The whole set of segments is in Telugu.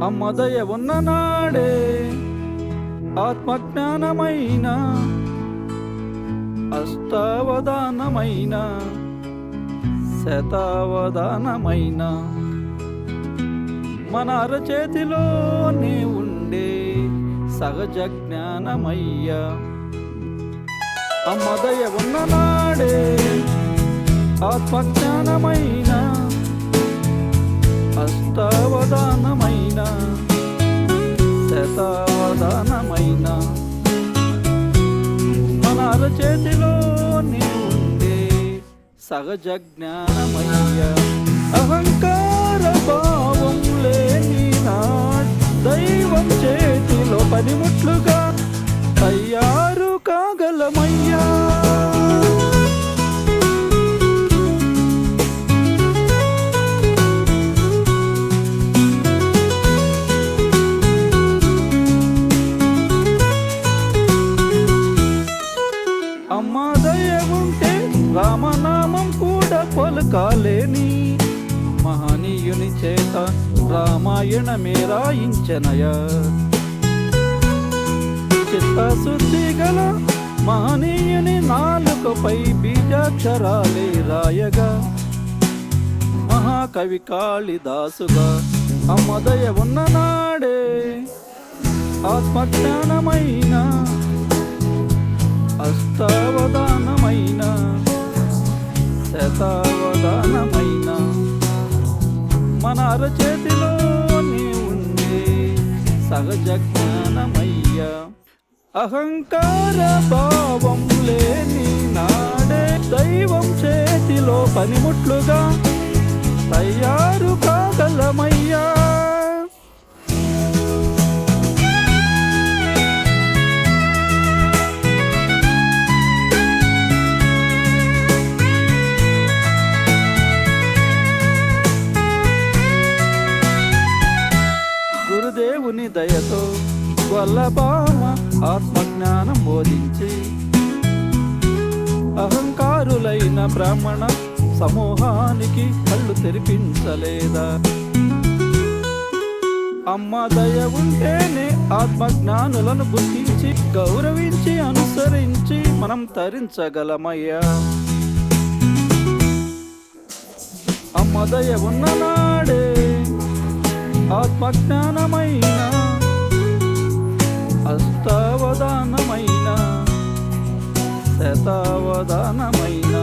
అమ్మ దయ ఉన్న నాడే ఆత్మజ్ఞానమైన అష్టావధానమైన శతావధానమైన మన అరచేతిలోనే ఉండే సహజ జ్ఞానమయ్యా. అమ్మ దయ ఉన్న నాడే ఆత్మజ్ఞానమైన అష్టావధానమైన శతావధానమైన మన అరచేతిలోనే ఉండే సహజ జ్ఞానమయ్యా. అహంకార భావం లేని దైవం చేతిలో పనిముట్లుగా తయారు కాగలమయ్యా. అమ్మ దయ ఉంటే రామనామం కూడా పలుకాలేని మహనీయుని చేత రామాయణమే రాయించనయా. చిత్తశుద్ధి గల మహనీయుని నాలుకపై బీజాక్షరాలే రాయగా మహాకవి కాళిదాసుగా అమ్మ దయ ఉన్న నాడే ఆత్మజ్ఞానమైన అష్టావధానమైన శతావధానమైన మన అరచేతిలోనే ఉండే సహజ జ్ఞానమయ్యా. అహంకార భావం లేని నాడే దైవం చేతిలో పనిముట్లుగా తయారు కాగలమయ్యా. గురుదేవుని దయతో వల్లభామ ఆత్మజ్ఞానం బోధించి అహంకారులైన బ్రాహ్మణ సమూహానికి కళ్ళు తెరిపించలేదా. అమ్మ దయ ఉంటేనే ఆత్మజ్ఞానులను గుర్తించి గౌరవించి అనుసరించి మనం తరించగలమయ్యా. అమ్మ దయ ఉన్న నాడే ఆత్మజ్ఞానమైన అష్టావధానమైన శతావధానమైన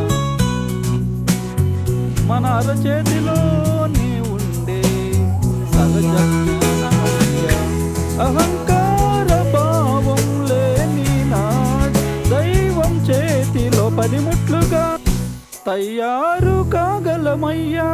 మన అరచేతిలోనే ఉండే సహజ జ్ఞానమయ్యా. అహంకార భావం లేని దైవం చేతిలో పనిముట్లుగా తయారు కాగలమయ్యా.